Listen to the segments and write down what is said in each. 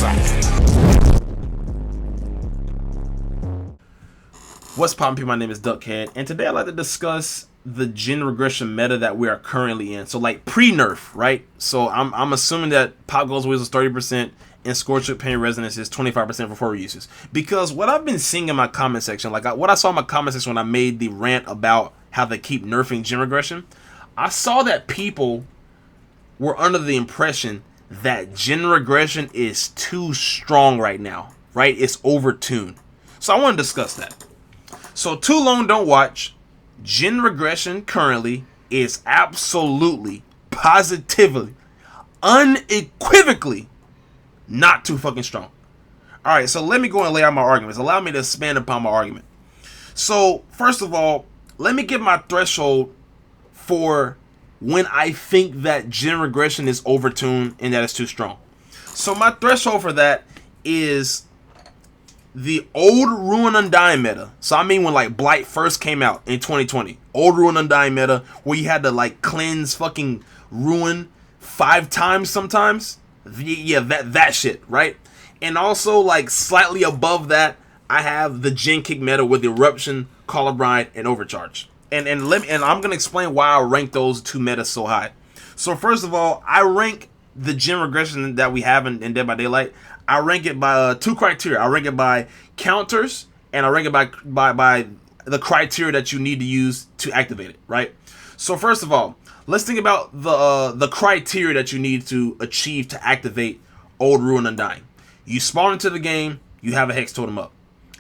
out. What's poppin', people? My name is Duckhead, and today I'd like to discuss the gen regression meta that we are currently in. So, like, pre-nerf, right? So I'm assuming that Pop Goes Weasel is 30% and Scorched Pain Resonance is 25% for 4 uses. Because what I've been seeing in my comment section, like what I saw in my comment section when I made the rant about how they keep nerfing gen regression, I saw that people were under the impression that gen regression is too strong right now, right? It's overtuned. So I want to discuss that. So too long don't watch. Gen regression currently is absolutely, positively, unequivocally not too fucking strong. Alright, so let me go and lay out my arguments. Allow me to expand upon my argument. So, first of all, let me give my threshold for when I think that gen regression is overtuned and that it's too strong. So my threshold for that is the old Ruin Undying meta. So I mean when like Blight first came out in 2020. Old Ruin Undying meta where you had to like cleanse fucking Ruin 5 times sometimes. Yeah, that shit, right? And also like slightly above that, I have the gen kick meta with Eruption, Call of Bride, and Overcharge. And I'm gonna explain why I rank those 2 metas so high. So first of all, I rank the gen regression that we have in Dead by Daylight. I rank it by 2 criteria. I rank it by counters, and I rank it by the criteria that you need to use to activate it, right? So first of all, let's think about the criteria that you need to achieve to activate Old Ruin Undying. You spawn into the game, you have a Hex Totem up,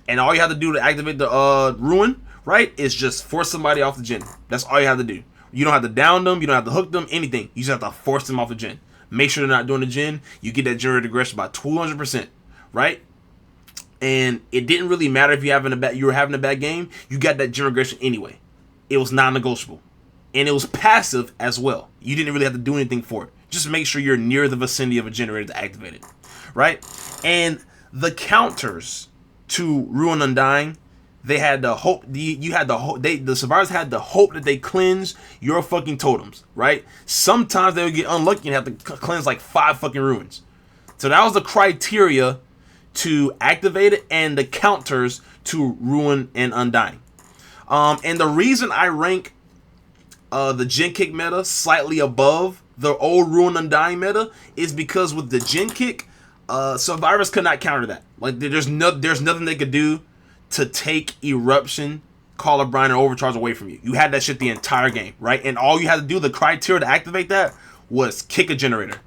and all you have to do to activate the Ruin, right, is just force somebody off the gen. That's all you have to do. You don't have to down them, you don't have to hook them, anything. You just have to force them off the gen. Make sure they're not doing the gen. You get that generated aggression by 200%, right? And it didn't really matter if you were having a bad game. You got that gen aggression anyway. It was non-negotiable, and it was passive as well. You didn't really have to do anything for it. Just make sure you're near the vicinity of a generator to activate it, right? And the counters to Ruin Undying, they had the hope. The survivors had the hope that they cleanse your fucking totems, right? Sometimes they would get unlucky and have to cleanse like 5 fucking ruins. So that was the criteria to activate it, and the counters to Ruin and Undying. And the reason I rank the gen kick meta slightly above the old Ruin Undying meta is because with the gen kick, survivors could not counter that. Like there's nothing they could do to take Eruption, Call of Brine, and Overcharge away from you. You had that shit the entire game, right? And all you had to do, the criteria to activate that, was kick a generator.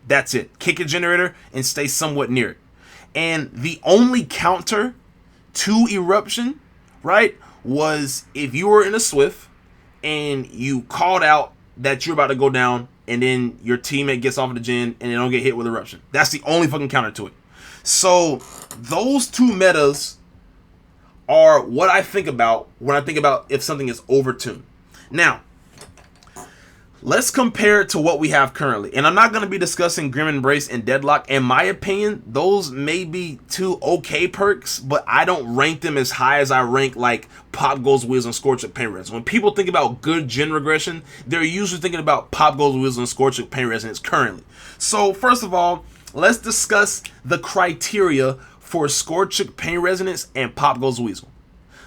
That's it. Kick a generator and stay somewhat near it. And the only counter to Eruption, right, was if you were in a Swift and you called out that you're about to go down, and then your teammate gets off of the gen and they don't get hit with Eruption. That's the only fucking counter to it. So those 2 metas are what I think about when I think about if something is overtuned. Now, let's compare it to what we have currently. And I'm not going to be discussing Grim Embrace and Deadlock. In my opinion, those may be 2 okay perks, but I don't rank them as high as I rank like Pop Goes Weasel and Scorched Pain Resonance. When people think about good gen regression, they're usually thinking about Pop Goes Weasel and Scorched Pain Resonance currently. So first of all, let's discuss the criteria for Scorched Pain Resonance and Pop Goes Weasel.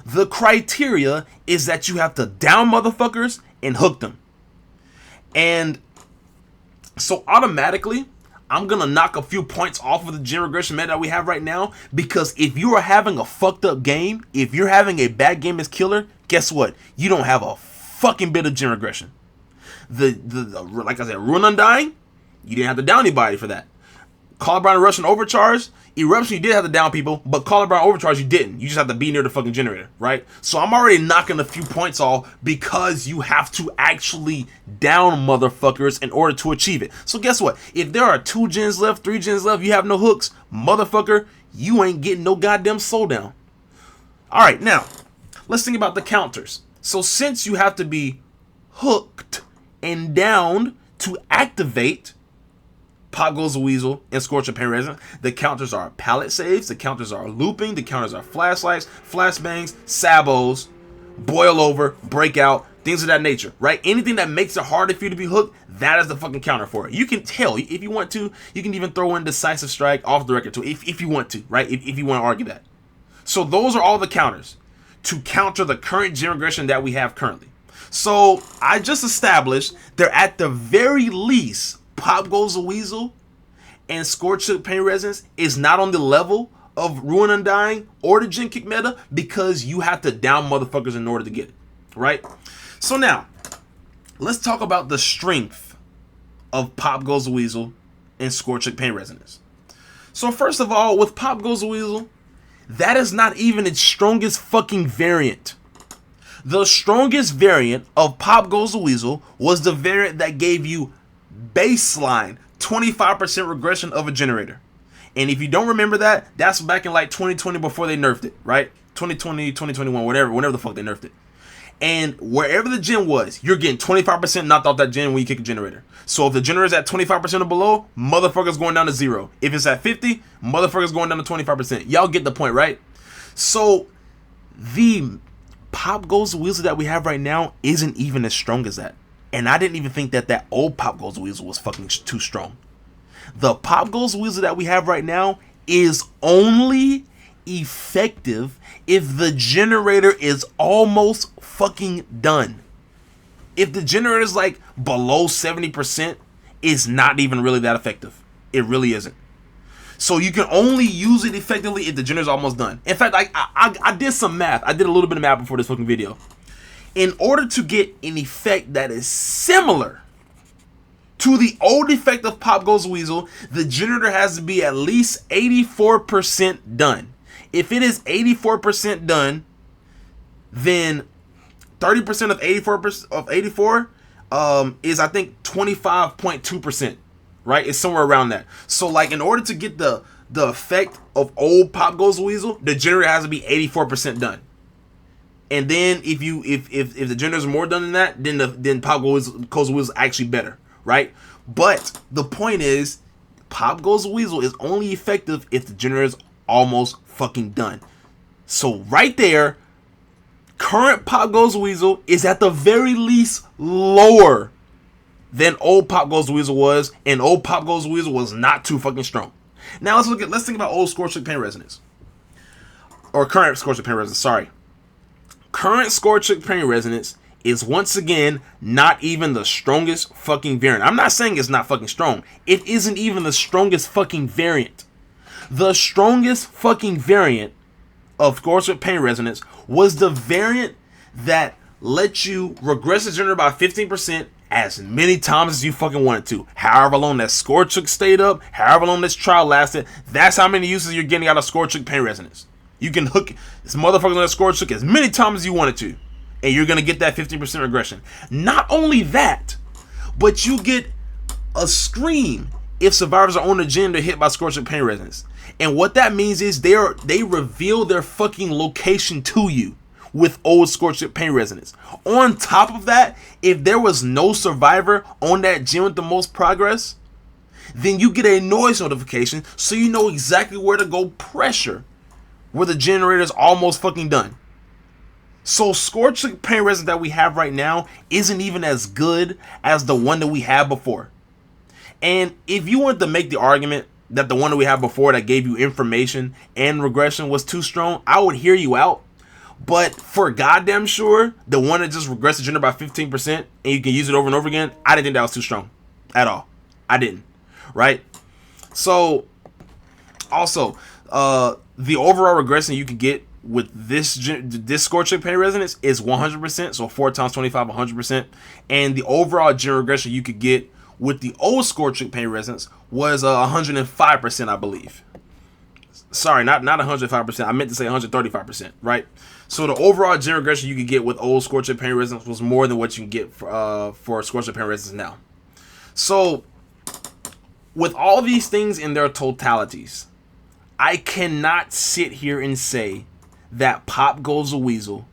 The criteria is that you have to down motherfuckers and hook them. And so automatically, I'm going to knock a few points off of the gen regression meta that we have right now, because if you are having a fucked up game, if you're having a bad game as killer, guess what? You don't have a fucking bit of gen regression. Like I said, Ruin Undying, you didn't have to down anybody for that. Call of Brine, Russian Overcharge, Eruption, you did have to down people, but Call of Brine Overcharge, you didn't. You just have to be near the fucking generator, right? So I'm already knocking a few points off because you have to actually down motherfuckers in order to achieve it. So guess what? If there are 2 gens left, 3 gens left, you have no hooks, motherfucker, you ain't getting no goddamn soul down. Alright, now, let's think about the counters. So since you have to be hooked and downed to activate Pop Goes the Weasel and Scorched Pain Resonance, the counters are pallet saves, the counters are looping, the counters are flashlights, flashbangs, sabos, boil over, breakout, things of that nature, right? Anything that makes it harder for you to be hooked, that is the fucking counter for it. You can tell, if you want to, you can even throw in decisive strike off the record too, if you want to, right? If you want to argue that. So those are all the counters to counter the current gen regression that we have currently. So I just established they're at the very least, Pop Goes the Weasel and Scorched Pain Resonance is not on the level of Ruin Undying or the Gen Kick meta, because you have to down motherfuckers in order to get it, right? So now, let's talk about the strength of Pop Goes the Weasel and Scorched Pain Resonance. So first of all, with Pop Goes the Weasel, that is not even its strongest fucking variant. The strongest variant of Pop Goes the Weasel was the variant that gave you baseline 25% regression of a generator. And if you don't remember that, that's back in like 2020 before they nerfed it, right? 2020, 2021, whenever the fuck they nerfed it. And wherever the gen was, you're getting 25% knocked off that gen when you kick a generator. So if the generator's at 25% or below, motherfucker's going down to 0. If it's at 50, motherfucker's going down to 25%. Y'all get the point, right? So the Pop Goes the Weasel that we have right now isn't even as strong as that. And I didn't even think that old Pop Goes the Weasel was fucking too strong. The Pop Goes the Weasel that we have right now is only effective if the generator is almost fucking done. If the generator is like below 70%, it's not even really that effective. It really isn't. So you can only use it effectively if the generator is almost done. In fact, I did some math. I did a little bit of math before this fucking video. In order to get an effect that is similar to the old effect of Pop Goes the Weasel, the generator has to be at least 84% done. If it is 84% done, then 30% of 84 is, I think, 25.2%, right? It's somewhere around that. So like, in order to get the effect of old Pop Goes the Weasel, the generator has to be 84% done. And then if the generator is more done than that, then Pop Goes the Weasel is actually better, right? But the point is, Pop Goes the Weasel is only effective if the generator is almost fucking done. So right there, current Pop Goes the Weasel is at the very least lower than old Pop Goes the Weasel was, and old Pop Goes the Weasel was not too fucking strong. Now let's think about old Scorched Pain Resonance, or current Scorched Pain Resonance. Sorry, current Scorched Pain Resonance is once again not even the strongest fucking variant. I'm not saying it's not fucking strong. It isn't even the strongest fucking variant. The strongest fucking variant of Scorched Pain Resonance was the variant that let you regress the generator by 15% as many times as you fucking wanted to. However long that Scorched stayed up, however long this trial lasted, that's how many uses you're getting out of Scorched Pain Resonance. You can hook this motherfucker on that Scorched as many times as you wanted to, and you're gonna get that 15% regression. Not only that, but you get a scream if survivors are on the gen, they're hit by Scorched Pain Resonance. And what that means is they reveal their fucking location to you with old Scorched Pain Resonance. On top of that, if there was no survivor on that gen with the most progress, then you get a noise notification so you know exactly where to go pressure where the generator is almost fucking done. So Scorched Pain Resonance that we have right now isn't even as good as the one that we had before. And if you wanted to make the argument that the one that we had before that gave you information and regression was too strong, I would hear you out. But for goddamn sure, the one that just regressed the generator by 15% and you can use it over and over again, I didn't think that was too strong at all. I didn't, right? So also, the overall regression you could get with this Scorched Pain Resonance is 100%, so 4 times 25, 100%. And the overall gen regression you could get with the old Scorched Pain Resonance was 105%, I believe. Sorry, not 105%. I meant to say 135%, right? So the overall gen regression you could get with old Scorched Pain Resonance was more than what you can get for Scorched Pain Resonance now. So with all these things in their totalities, I cannot sit here and say that Pop Goes the Weasel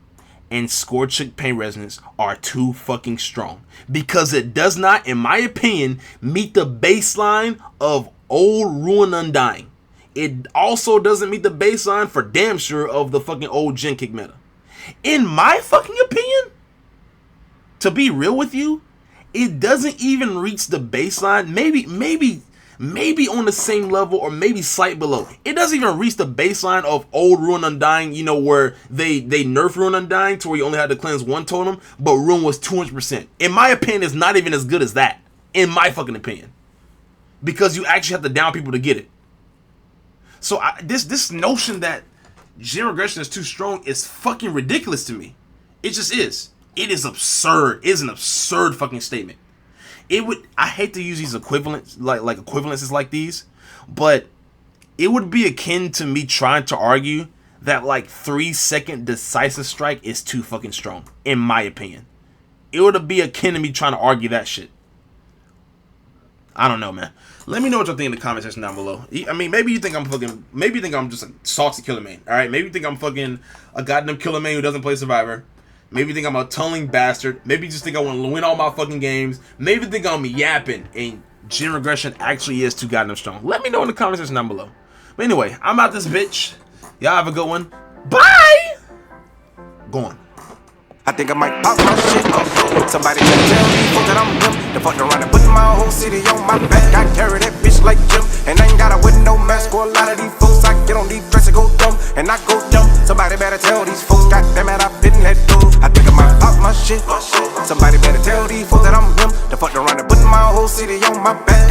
and Scorched Pain Resonance are too fucking strong, because it does not, in my opinion, meet the baseline of old Ruin Undying. It also doesn't meet the baseline for damn sure of the fucking old Gen Kick meta. In my fucking opinion, to be real with you, it doesn't even reach the baseline. Maybe on the same level or maybe slight below. It doesn't even reach the baseline of old Ruin Undying, you know, where they nerfed Ruin Undying to where you only had to cleanse one totem, but Ruin was 200%. In my opinion, it's not even as good as that. In my fucking opinion. Because you actually have to down people to get it. So this notion that Gen Regression is too strong is fucking ridiculous to me. It just is. It is absurd. It is an absurd fucking statement. I hate to use these equivalents, like equivalences like these, but it would be akin to me trying to argue that like 3-second decisive strike is too fucking strong, in my opinion. It would be akin to me trying to argue that shit. I don't know, man. Let me know what you think in the comment section down below. I mean, maybe you think I'm just a salty killer main, alright? Maybe you think I'm fucking a goddamn killer main who doesn't play Survivor. Maybe you think I'm a tunneling bastard. Maybe you just think I want to win all my fucking games. Maybe you think I'm yapping and Gen Regression actually is too goddamn strong. Let me know in the comment section down below. But anyway, I'm out this bitch. Y'all have a good one. Bye! Go on. I think I might pop my shit. Somebody can tell me that I'm him. The fuck around and put my whole city on my back. I carry that bitch like Jim, and I ain't gotta wear no mask for a lot of these folks. I get on these dresses, go dumb, and I go dumb. Somebody better tell these folks, goddamn it, I've been let go. I think I might pop my shit. Somebody better tell these folks that I'm him. The fuck around and put my whole city on my back.